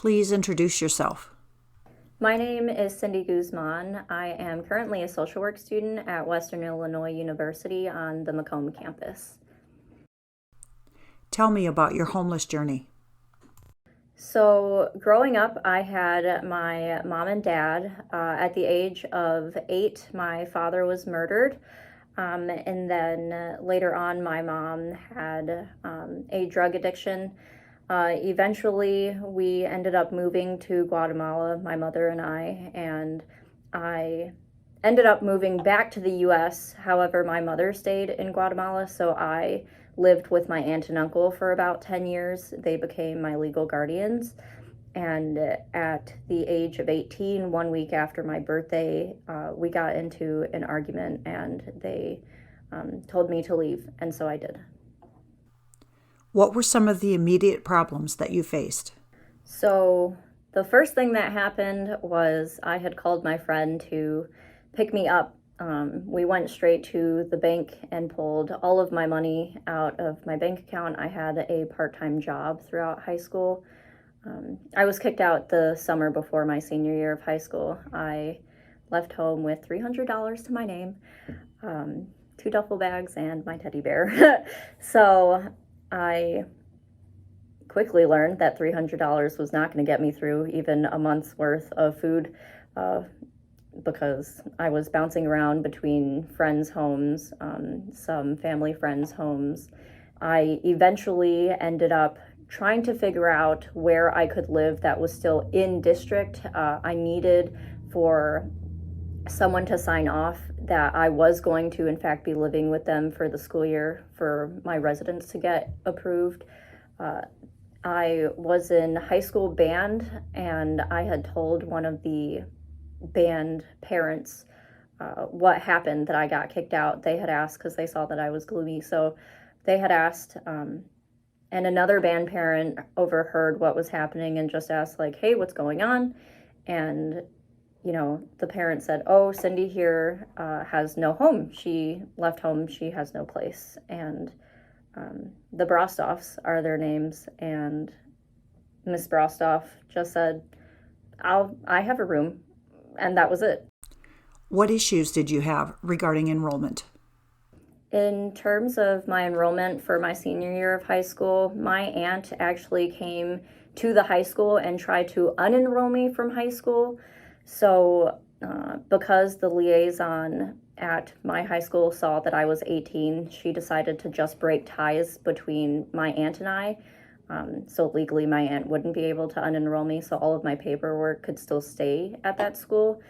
Please introduce yourself. My name is Cindy Guzman. I am currently a social work student at Western Illinois University on the Macomb campus. Tell me about your homeless journey. So growing up, I had my mom and dad. At the age of 8, my father was murdered. And then later on, my mom had a drug addiction. Eventually, we ended up moving to Guatemala, my mother and I ended up moving back to the U.S. However, my mother stayed in Guatemala, so I lived with my aunt and uncle for about 10 years. They became my legal guardians. And at the age of 18, 1 week after my birthday, we got into an argument and they told me to leave, and so I did. What were some of the immediate problems that you faced? So the first thing that happened was I had called my friend to pick me up. We went straight to the bank and pulled all of my money out of my bank account. I had a part-time job throughout high school. I was kicked out the summer before my senior year of high school. I left home with $300 to my name, 2 duffel bags, and my teddy bear. So I quickly learned that $300 was not going to get me through even a month's worth of food because I was bouncing around between friends' homes, some family friends' homes. I eventually ended up trying to figure out where I could live that was still in district. I needed for someone to sign off that I was going to, in fact, be living with them for the school year for my residence to get approved. I was in high school band, and I had told one of the band parents what happened, that I got kicked out. They had asked because they saw that I was gloomy, so they had asked, and another band parent overheard what was happening and just asked, like, hey, what's going on? And the parent said, oh, Cindy here has no home. She left home. She has no place. And the Brostoffs are their names. And Miss Brostoff just said, I have a room. And that was it. What issues did you have regarding enrollment? In terms of my enrollment for my senior year of high school, my aunt actually came to the high school and tried to unenroll me from high school. So because the liaison at my high school saw that I was 18, she decided to just break ties between my aunt and I. So legally, my aunt wouldn't be able to unenroll me, so all of my paperwork could still stay at that school.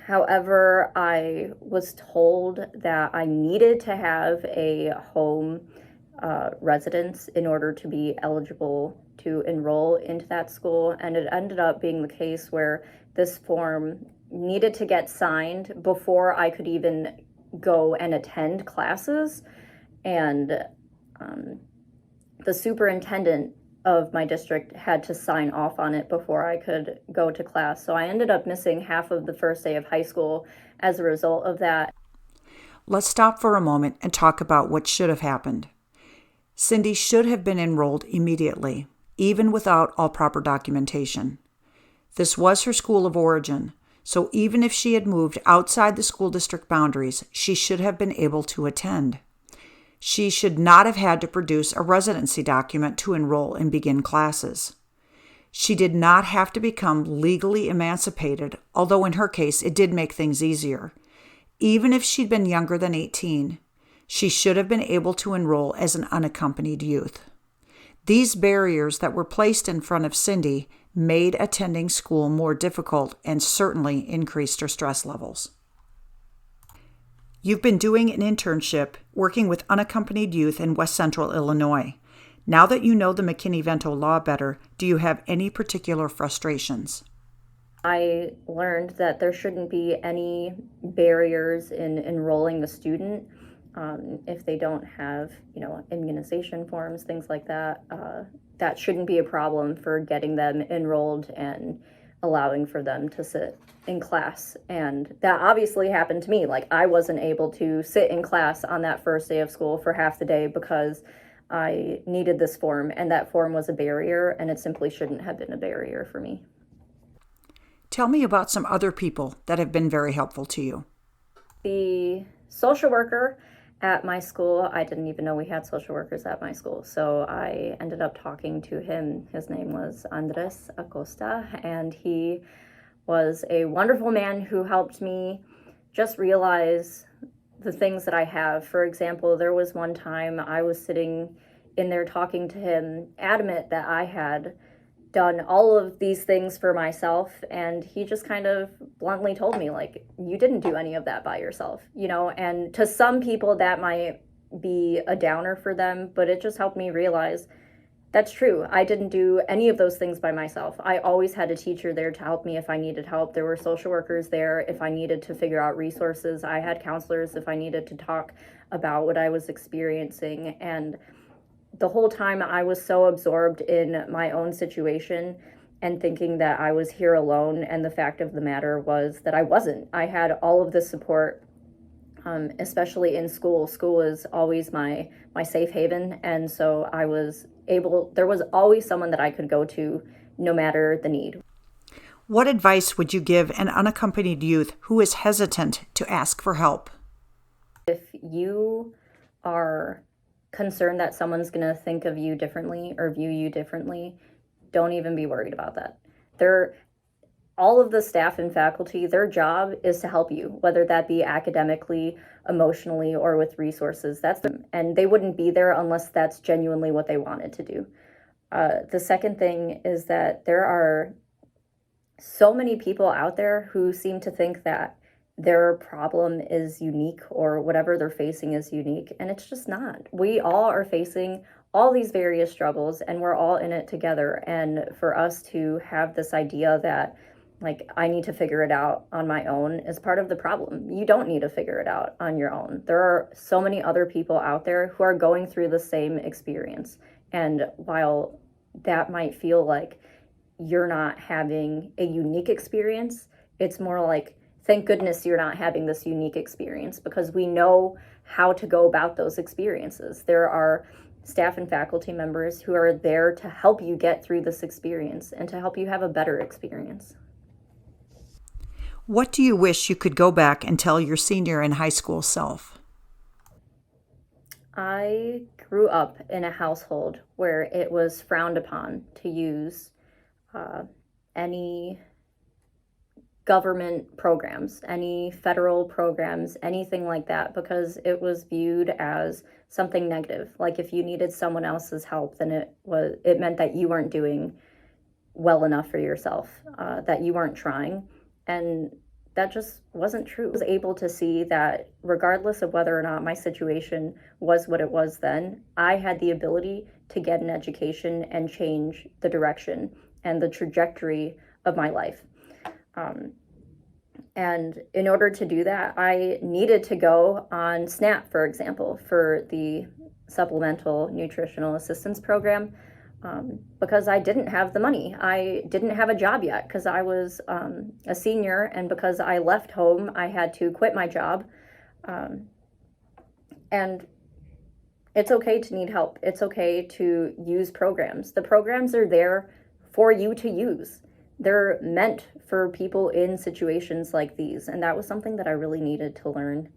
However, I was told that I needed to have a home residence in order to be eligible to enroll into that school, and it ended up being the case where this form needed to get signed before I could even go and attend classes, and the superintendent of my district had to sign off on it before I could go to class. So I ended up missing half of the first day of high school as a result of that. Let's stop for a moment and talk about what should have happened. Cindy should have been enrolled immediately, even without all proper documentation. This was her school of origin, so even if she had moved outside the school district boundaries, she should have been able to attend. She should not have had to produce a residency document to enroll and begin classes. She did not have to become legally emancipated, although in her case it did make things easier. Even if she'd been younger than 18, she should have been able to enroll as an unaccompanied youth. These barriers that were placed in front of Cindy made attending school more difficult and certainly increased her stress levels. You've been doing an internship working with unaccompanied youth in West Central Illinois. Now that you know the McKinney-Vento law better, do you have any particular frustrations? I learned that there shouldn't be any barriers in enrolling the student if they don't have, immunization forms, things like that. That shouldn't be a problem for getting them enrolled and allowing for them to sit in class. And that obviously happened to me. Like, I wasn't able to sit in class on that first day of school for half the day because I needed this form, and that form was a barrier, and it simply shouldn't have been a barrier for me. Tell me about some other people that have been very helpful to you. The social worker at my school, I didn't even know we had social workers at my school, so I ended up talking to him. His name was Andres Acosta, and he was a wonderful man who helped me just realize the things that I have. For example, there was one time I was sitting in there talking to him, adamant that I had done all of these things for myself, and he just kind of bluntly told me, like, you didn't do any of that by yourself, and to some people that might be a downer for them, but it just helped me realize that's true. I didn't do any of those things by myself. I always had a teacher there to help me if I needed help. There were social workers there if I needed to figure out resources. I had counselors if I needed to talk about what I was experiencing. And the whole time I was so absorbed in my own situation and thinking that I was here alone. And the fact of the matter was that I wasn't. I had all of the support, especially in school. School is always my safe haven. And so there was always someone that I could go to no matter the need. What advice would you give an unaccompanied youth who is hesitant to ask for help? If you are concerned that someone's going to think of you differently or view you differently, don't even be worried about that. All of the staff and faculty, their job is to help you, whether that be academically, emotionally, or with resources. And they wouldn't be there unless that's genuinely what they wanted to do. The second thing is that there are so many people out there who seem to think that their problem is unique or whatever they're facing is unique, and it's just not. We all are facing all these various struggles, and we're all in it together. And for us to have this idea that, like, I need to figure it out on my own is part of the problem. You don't need to figure it out on your own. There are so many other people out there who are going through the same experience. And while that might feel like you're not having a unique experience, it's more like, thank goodness you're not having this unique experience, because we know how to go about those experiences. There are staff and faculty members who are there to help you get through this experience and to help you have a better experience. What do you wish you could go back and tell your senior in high school self? I grew up in a household where it was frowned upon to use any government programs, any federal programs, anything like that, because it was viewed as something negative. Like, if you needed someone else's help, then it meant that you weren't doing well enough for yourself, that you weren't trying. And that just wasn't true. I was able to see that regardless of whether or not my situation was what it was then, I had the ability to get an education and change the direction and the trajectory of my life. And in order to do that, I needed to go on SNAP, for example, for the Supplemental Nutritional Assistance Program, because I didn't have the money. I didn't have a job yet because I was a senior, and because I left home, I had to quit my job. And it's okay to need help. It's okay to use programs. The programs are there for you to use. They're meant for people in situations like these, and that was something that I really needed to learn.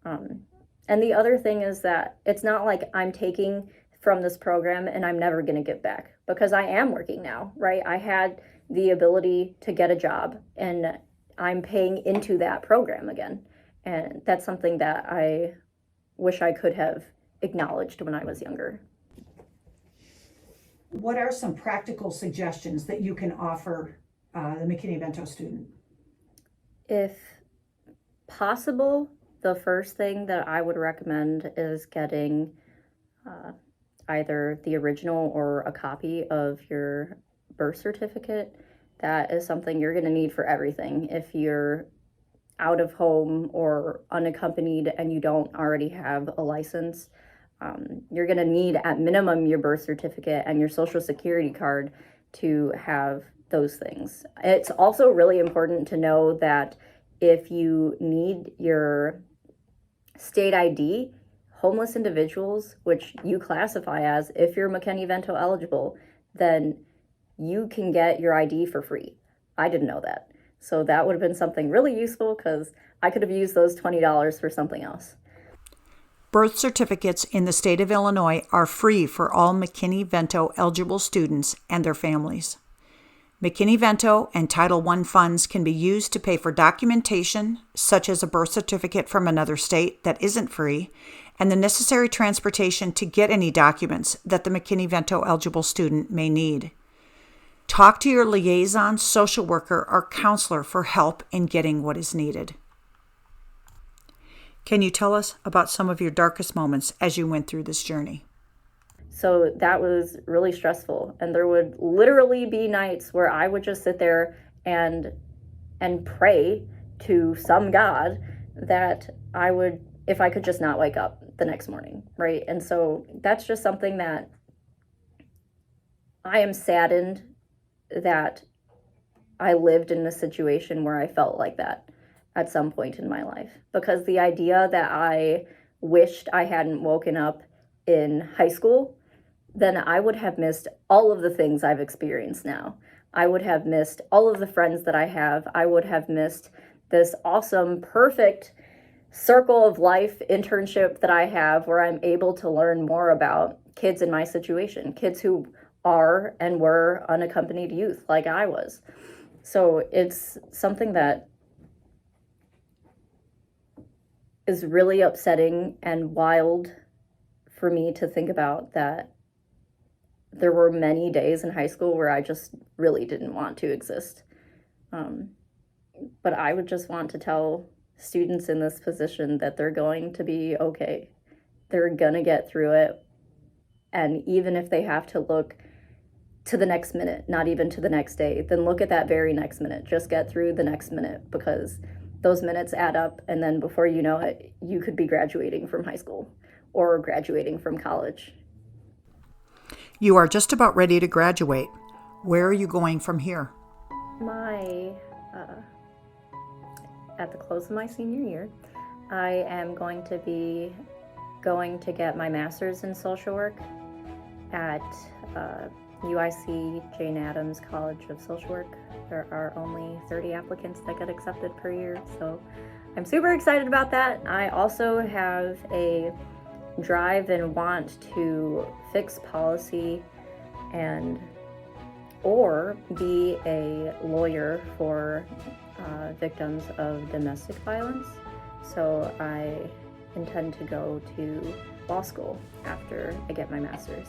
And the other thing is that it's not like I'm taking from this program and I'm never going to give back, because I am working now, right? I had the ability to get a job, and I'm paying into that program again. And that's something that I wish I could have acknowledged when I was younger. What are some practical suggestions that you can offer the McKinney-Vento student? If possible, the first thing that I would recommend is getting either the original or a copy of your birth certificate. That is something you're going to need for everything. If you're out of home or unaccompanied and you don't already have a license, you're going to need at minimum your birth certificate and your social security card to have those things. It's also really important to know that if you need your state ID, homeless individuals, which you classify as, if you're McKinney-Vento eligible, then you can get your ID for free. I didn't know that. So that would have been something really useful because I could have used those $20 for something else. Birth certificates in the state of Illinois are free for all McKinney-Vento eligible students and their families. McKinney-Vento and Title I funds can be used to pay for documentation, such as a birth certificate from another state that isn't free, and the necessary transportation to get any documents that the McKinney-Vento eligible student may need. Talk to your liaison, social worker, or counselor for help in getting what is needed. Can you tell us about some of your darkest moments as you went through this journey? So that was really stressful. And there would literally be nights where I would just sit there and pray to some God that I would, if I could just not wake up the next morning, right? And so that's just something that I am saddened that I lived in a situation where I felt like that at some point in my life. Because the idea that I wished I hadn't woken up in high school, then I would have missed all of the things I've experienced now. I would have missed all of the friends that I have. I would have missed this awesome, perfect circle of life internship that I have where I'm able to learn more about kids in my situation, kids who are and were unaccompanied youth like I was. So it's something that is really upsetting and wild for me to think about, that there were many days in high school where I just really didn't want to exist. But I would just want to tell students in this position that they're going to be okay. They're going to get through it. And even if they have to look to the next minute, not even to the next day, then look at that very next minute. Just get through the next minute, because those minutes add up. And then before you know it, you could be graduating from high school or graduating from college. You are just about ready to graduate. Where are you going from here? At the close of my senior year, I am going to be going to get my master's in social work at UIC Jane Addams College of Social Work. There are only 30 applicants that get accepted per year, so I'm super excited about that. I also have a drive and want to fix policy or be a lawyer for victims of domestic violence. So I intend to go to law school after I get my master's.